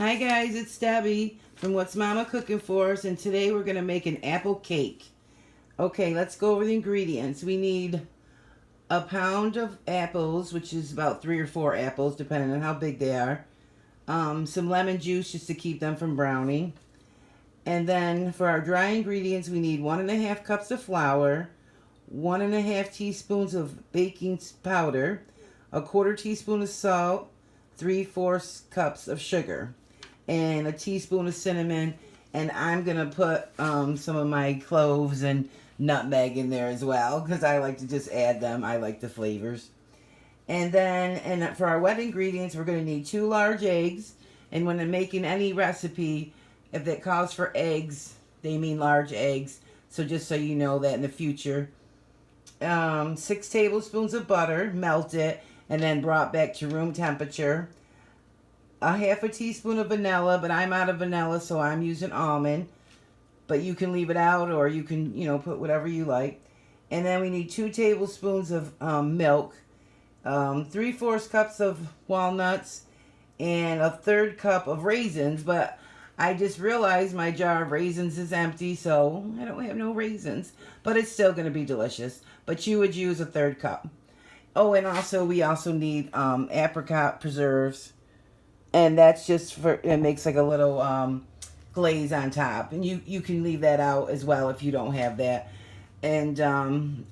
Hi guys, it's Debbie from What's Mama Cooking For Us, and today we're going to make an apple cake. Okay, let's go over the ingredients. We need a pound of apples, which is about 3 or 4 apples, depending on how big they are. Some lemon juice just to keep them from browning. And then for our dry ingredients, we need 1½ cups of flour, 1½ teaspoons of baking powder, 1/4 teaspoon of salt, 3/4 cups of sugar, and a teaspoon of cinnamon. And I'm gonna put some of my cloves and nutmeg in there as well, because I like to just add them. I like the flavors. And then for our wet ingredients, we're gonna need 2 large eggs. And when I'm making any recipe, if it calls for eggs, they mean large eggs. So just so you know that in the future. 6 tablespoons of butter, melt it, and then brought back to room temperature. 1/2 teaspoon of vanilla, but I'm out of vanilla, so I'm using almond. But you can leave it out, or you can, put whatever you like. And then we need 2 tablespoons of milk, 3/4 cups of walnuts, and 1/3 cup of raisins. But I just realized my jar of raisins is empty, so I don't have no raisins. But it's still going to be delicious. But you would use 1/3 cup. Oh, and we also need apricot preserves. And that's just it makes like a little glaze on top. And you can leave that out as well if you don't have that. And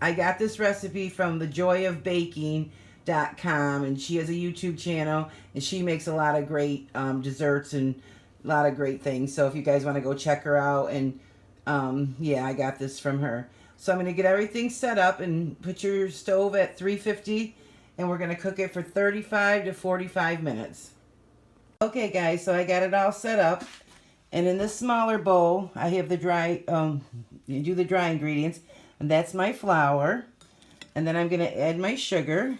I got this recipe from thejoyofbaking.com. And she has a YouTube channel. And she makes a lot of great desserts and a lot of great things. So if you guys want to go check her out. And yeah, I got this from her. So I'm going to get everything set up and put your stove at 350. And we're going to cook it for 35 to 45 minutes. Okay guys, so I got it all set up, and in this smaller bowl I have the dry ingredients, and that's my flour, and then I'm going to add my sugar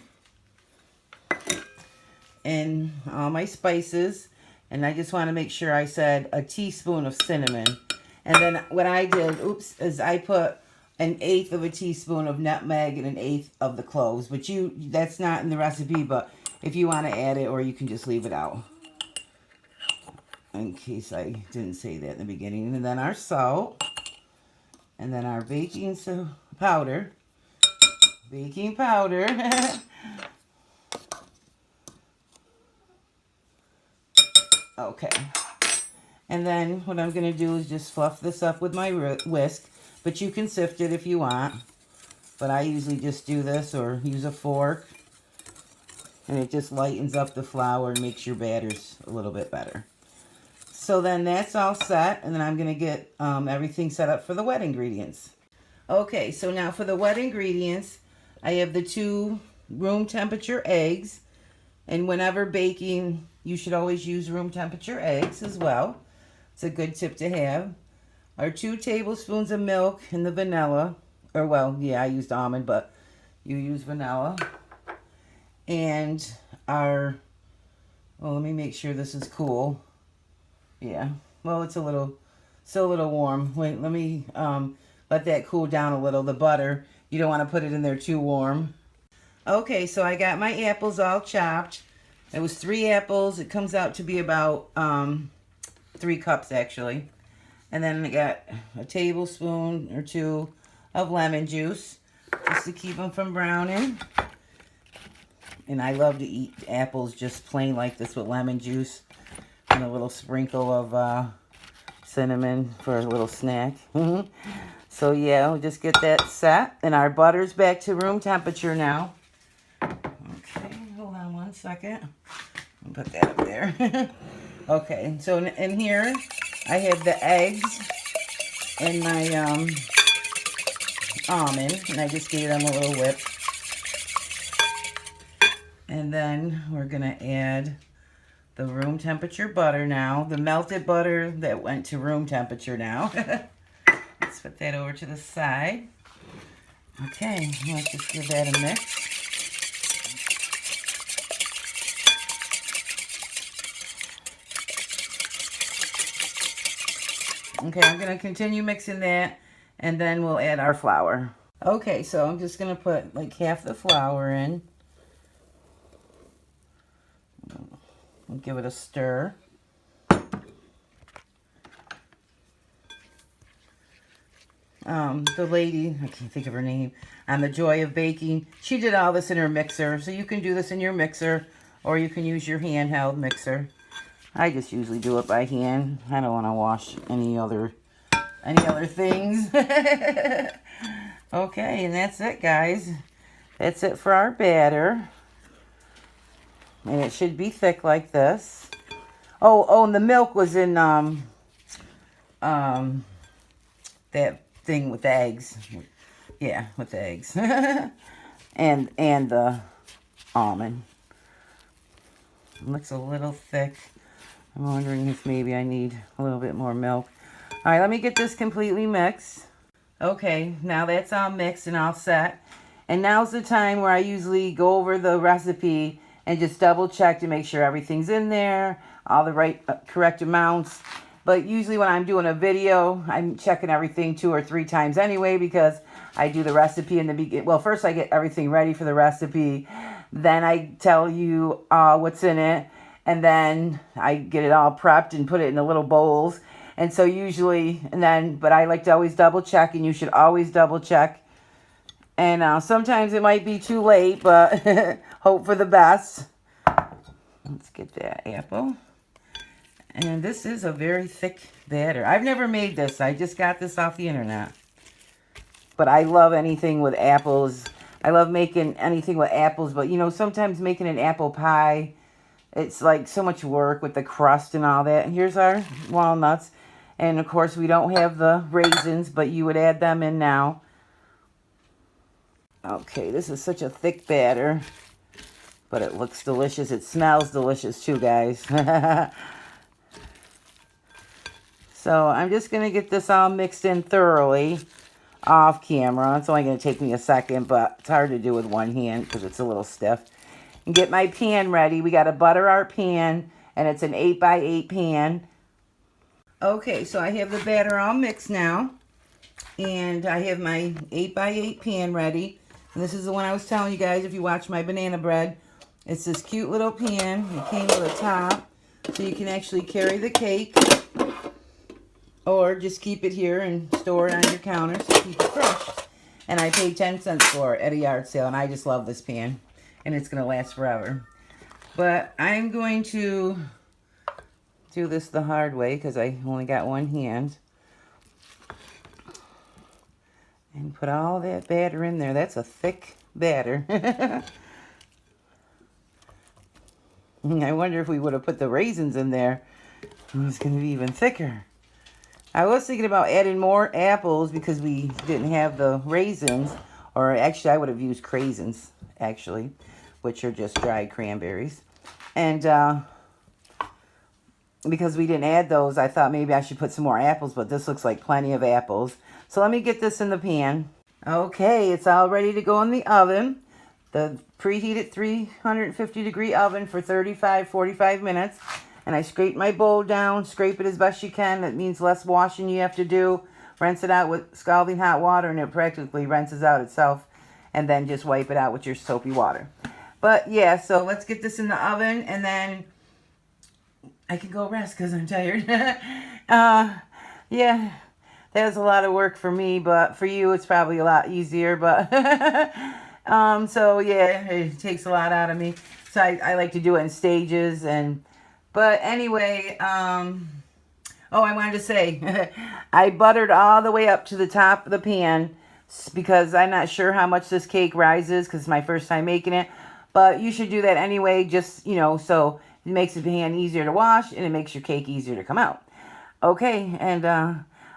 and all my spices, and I just want to make sure I said a teaspoon of cinnamon. And then what I did, is I put 1/8 of a teaspoon of nutmeg and 1/8 of the cloves, but that's not in the recipe, but if you want to add it, or you can just leave it out, in case I didn't say that in the beginning. And then our salt, and then our baking powder. Okay. And then what I'm going to do is just fluff this up with my whisk, but you can sift it if you want. But I usually just do this, or use a fork, and it just lightens up the flour and makes your batters a little bit better. So then that's all set, and then I'm going to get everything set up for the wet ingredients. Okay, so now for the wet ingredients, I have the 2 room temperature eggs, and whenever baking, you should always use room temperature eggs as well. It's a good tip to have. Our 2 tablespoons of milk and the vanilla, or well, yeah, I used almond, but you use vanilla. And our, well, let me make sure this is cool. Yeah, well, it's still a little warm. Wait, let me let that cool down a little. The butter, you don't want to put it in there too warm. Okay, so I got my apples all chopped. It was 3 apples. It comes out to be about 3 cups, actually. And then I got a tablespoon or 2 of lemon juice, just to keep them from browning. And I love to eat apples just plain like this with lemon juice. And a little sprinkle of cinnamon for a little snack. So yeah, we'll just get that set. And our butter's back to room temperature now. Okay, hold on one second. I'll put that up there. Okay, so in here I have the eggs and my almond, and I just gave them a little whip. And then we're gonna add the room temperature butter now. The melted butter that went to room temperature now. Let's put that over to the side. Okay, let's just give that a mix. Okay, I'm going to continue mixing that, and then we'll add our flour. Okay, so I'm just going to put like half the flour in. Give it a stir. the lady, I can't think of her name, on The Joy of Baking. She did all this in her mixer. So you can do this in your mixer, or you can use your handheld mixer. I just usually do it by hand. I don't want to wash any other things. Okay, and that's it, guys. That's it for our batter. And it should be thick like this. Oh, and the milk was in that thing with the eggs. Yeah, with the eggs. and the almond. It looks a little thick. I'm wondering if maybe I need a little bit more milk. All right, let me get this completely mixed. Okay, now that's all mixed and all set. And now's the time where I usually go over the recipe and just double check to make sure everything's in there, all the right correct amounts. But usually when I'm doing a video, I'm checking everything 2 or 3 times anyway, because I do the recipe in the beginning. Well, first I get everything ready for the recipe. Then I tell you what's in it. And then I get it all prepped and put it in the little bowls. And so usually, but I like to always double check, and you should always double check. And sometimes it might be too late, but hope for the best. Let's get that apple. And this is a very thick batter. I've never made this. I just got this off the internet. But I love anything with apples. I love making anything with apples. But, you know, sometimes making an apple pie, it's like so much work with the crust and all that. And here's our walnuts. And, of course, we don't have the raisins, but you would add them in now. Okay, this is such a thick batter. But it looks delicious. It smells delicious, too, guys. So I'm just going to get this all mixed in thoroughly off camera. It's only going to take me a second, but it's hard to do with one hand because it's a little stiff. And get my pan ready. We got to butter our pan, and it's an 8x8 pan. Okay, so I have the batter all mixed now. And I have my 8x8 pan ready. And this is the one I was telling you guys if you watch my banana bread. It's this cute little pan. It came with a top, so you can actually carry the cake. Or just keep it here and store it on your counter to keep it fresh. And I paid 10 cents for it at a yard sale. And I just love this pan. And it's going to last forever. But I'm going to do this the hard way because I only got one hand. And put all that batter in there. That's a thick batter. I wonder if we would have put the raisins in there. It's going to be even thicker. I was thinking about adding more apples because we didn't have the raisins. Or actually, I would have used craisins, actually, which are just dried cranberries. And because we didn't add those, I thought maybe I should put some more apples, but this looks like plenty of apples. So let me get this in the pan. Okay, it's all ready to go in the oven. The preheated 350-degree oven for 45 minutes. And I scrape my bowl down, scrape it as best you can. That means less washing you have to do. Rinse it out with scalding hot water, and it practically rinses out itself. And then just wipe it out with your soapy water. But yeah, so let's get this in the oven, and then I can go rest because I'm tired. Yeah, that was a lot of work for me, but for you it's probably a lot easier. But so yeah, it takes a lot out of me. So I like to do it in stages. But anyway, oh, I wanted to say, I buttered all the way up to the top of the pan because I'm not sure how much this cake rises because it's my first time making it. But you should do that anyway, just, you know, so it makes the pan easier to wash and it makes your cake easier to come out. Okay, and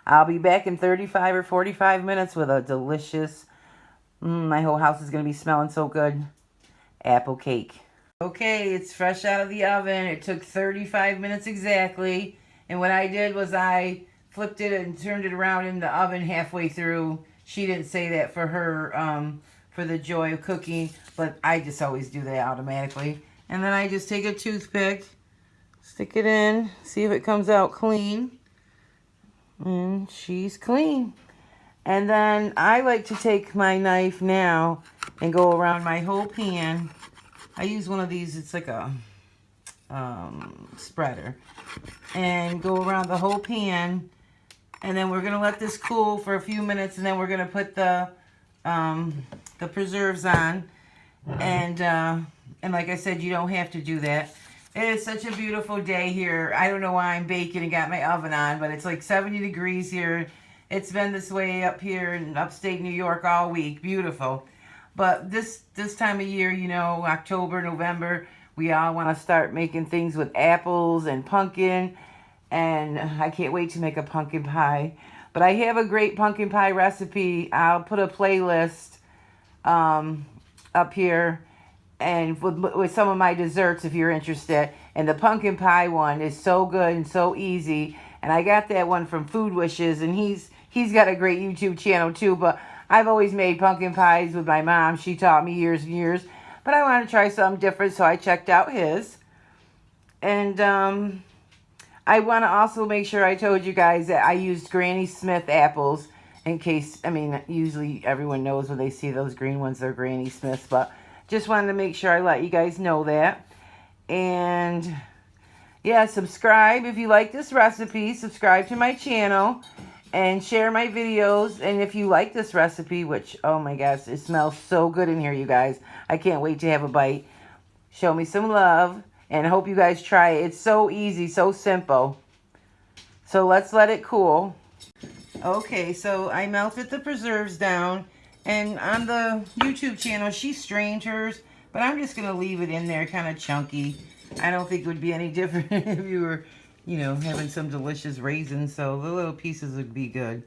I'll be back in 35 or 45 minutes with a delicious, my whole house is going to be smelling so good, apple cake. Okay, it's fresh out of the oven. It took 35 minutes exactly. And what I did was I flipped it and turned it around in the oven halfway through. She didn't say that for her, for the joy of cooking, but I just always do that automatically. And then I just take a toothpick, stick it in, see if it comes out clean. And she's clean. And then I like to take my knife now and go around my whole pan. I use one of these, it's like a spreader. And go around the whole pan And then we're going to let this cool for a few minutes, and then we're going to put the preserves on. And like I said, you don't have to do that. It is such a beautiful day here. I don't know why I'm baking and got my oven on, but it's like 70 degrees here. It's been this way up here in upstate New York all week. Beautiful. But this time of year, you know, October, November, we all want to start making things with apples and pumpkin. And I can't wait to make a pumpkin pie. But I have a great pumpkin pie recipe. I'll put a playlist up here, and with some of my desserts if you're interested. And the pumpkin pie one is so good and so easy. And I got that one from Food Wishes, and he's got a great YouTube channel too. But I've always made pumpkin pies with my mom. She taught me years and years. But I wanted to try something different, so I checked out his. And I want to also make sure I told you guys that I used Granny Smith apples in case, I mean, usually everyone knows when they see those green ones, they're Granny Smiths, but just wanted to make sure I let you guys know that. And yeah, subscribe if you like this recipe. Subscribe to my channel and share my videos. And if you like this recipe, which, oh my gosh, it smells so good in here, you guys. I can't wait to have a bite. Show me some love. And I hope you guys try it. It's so easy, so simple. So let's let it cool. Okay, so I melted the preserves down. And on the YouTube channel, she strained hers. But I'm just going to leave it in there kind of chunky. I don't think it would be any different if you were, you know, having some delicious raisins. So the little pieces would be good.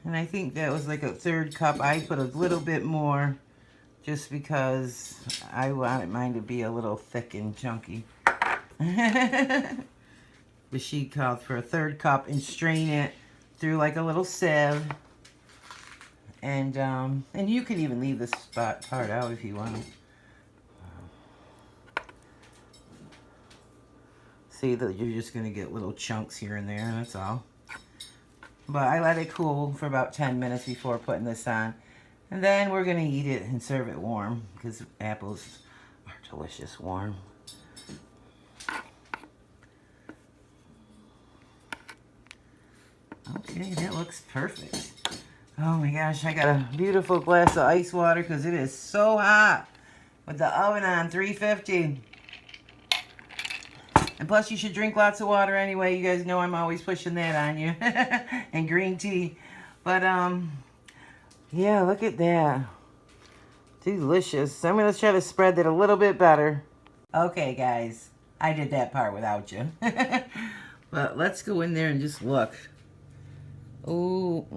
And I think that was like a 1/3 cup. I put a little bit more just because I wanted mine to be a little thick and chunky. But she called for a 1/3 cup and strain it through like a little sieve. And you can even leave this part out if you want. See that you're just going to get little chunks here and there, that's all. But I let it cool for about 10 minutes before putting this on. And then we're going to eat it and serve it warm, because apples are delicious warm. Okay, that looks perfect. Oh my gosh, I got a beautiful glass of ice water because it is so hot with the oven on 350. And plus, you should drink lots of water anyway. You guys know I'm always pushing that on you. And green tea. But, yeah, look at that. Delicious. I'm going to try to spread that a little bit better. Okay, guys. I did that part without you. But let's go in there and just look. Ooh,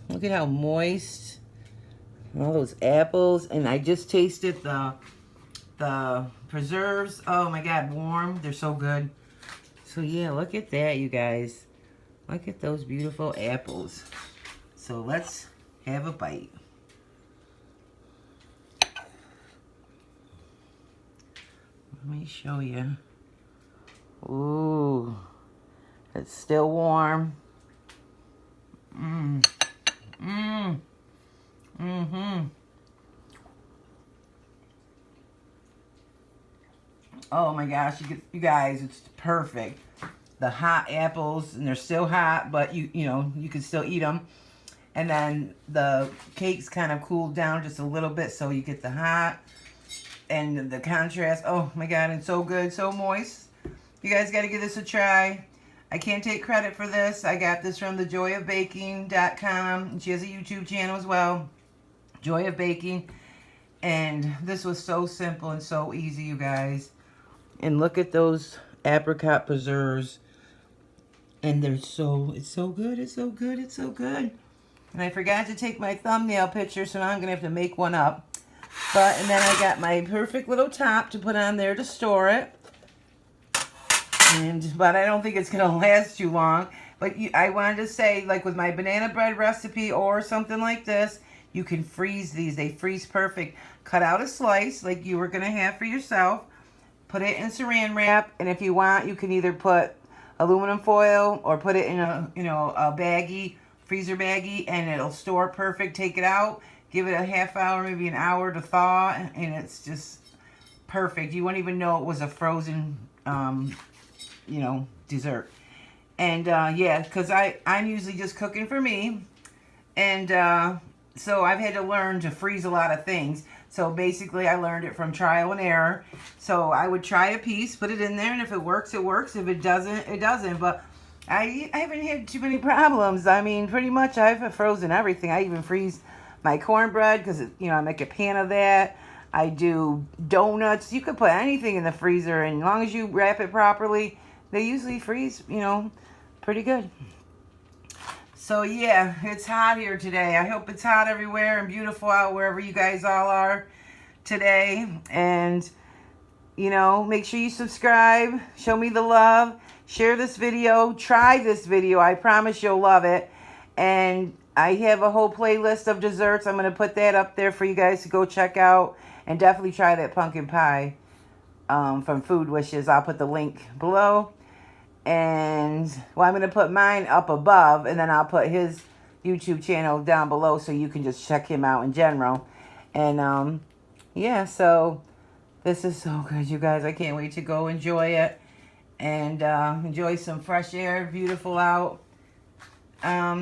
look at how moist. And all those apples. And I just tasted the preserves. Oh my God, warm. They're so good. So yeah, look at that, you guys. Look at those beautiful apples. So let's have a bite. Let me show you. Ooh, it's still warm. Oh my gosh, you guys, it's perfect. The hot apples, and they're still hot, but you know, you can still eat them. And then the cake's kind of cooled down just a little bit, so you get the hot and the contrast. Oh my God, it's so good, so moist. You guys got to give this a try. I can't take credit for this. I got this from thejoyofbaking.com. She has a YouTube channel as well, Joy of Baking. And this was so simple and so easy, you guys. And look at those apricot preserves. And it's so good, it's so good, it's so good. And I forgot to take my thumbnail picture, so now I'm going to have to make one up. And then I got my perfect little top to put on there to store it. But I don't think it's going to last too long. But I wanted to say, like with my banana bread recipe or something like this, you can freeze these. They freeze perfect. Cut out a slice like you were going to have for yourself. Put it in saran wrap. And if you want, you can either put aluminum foil or put it in a, a baggie, freezer baggie, and it'll store perfect. Take it out. Give it a half hour, maybe an hour to thaw. And it's just perfect. You won't even know it was a frozen you know, dessert. And yeah, because I'm usually just cooking for me. And so I've had to learn to freeze a lot of things. So basically I learned it from trial and error. So I would try a piece, put it in there, and if it works, it works. If it doesn't, it doesn't. But I haven't had too many problems. I mean, pretty much I've frozen everything. I even freeze my cornbread because, you know, I make a pan of that. I do donuts. You could put anything in the freezer, and as long as you wrap it properly, they usually freeze, you know, pretty good. So yeah, it's hot here today. I hope it's hot everywhere and beautiful out wherever you guys all are today. And, you know, make sure you subscribe, show me the love, share this video, try this video. I promise you'll love it. And I have a whole playlist of desserts. I'm going to put that up there for you guys to go check out. And definitely try that pumpkin pie from Food Wishes. I'll put the link below. And, well, I'm going to put mine up above, and then I'll put his YouTube channel down below so you can just check him out in general. And, yeah, so this is so good, you guys. I can't wait to go enjoy it and enjoy some fresh air. Beautiful out.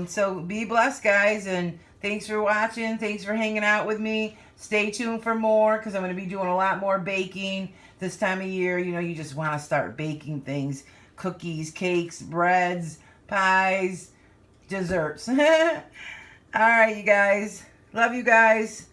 So be blessed, guys, and thanks for watching. Thanks for hanging out with me. Stay tuned for more because I'm going to be doing a lot more baking this time of year. You know, you just want to start baking things. Cookies, cakes, breads, pies, desserts. All right, you guys. Love you guys.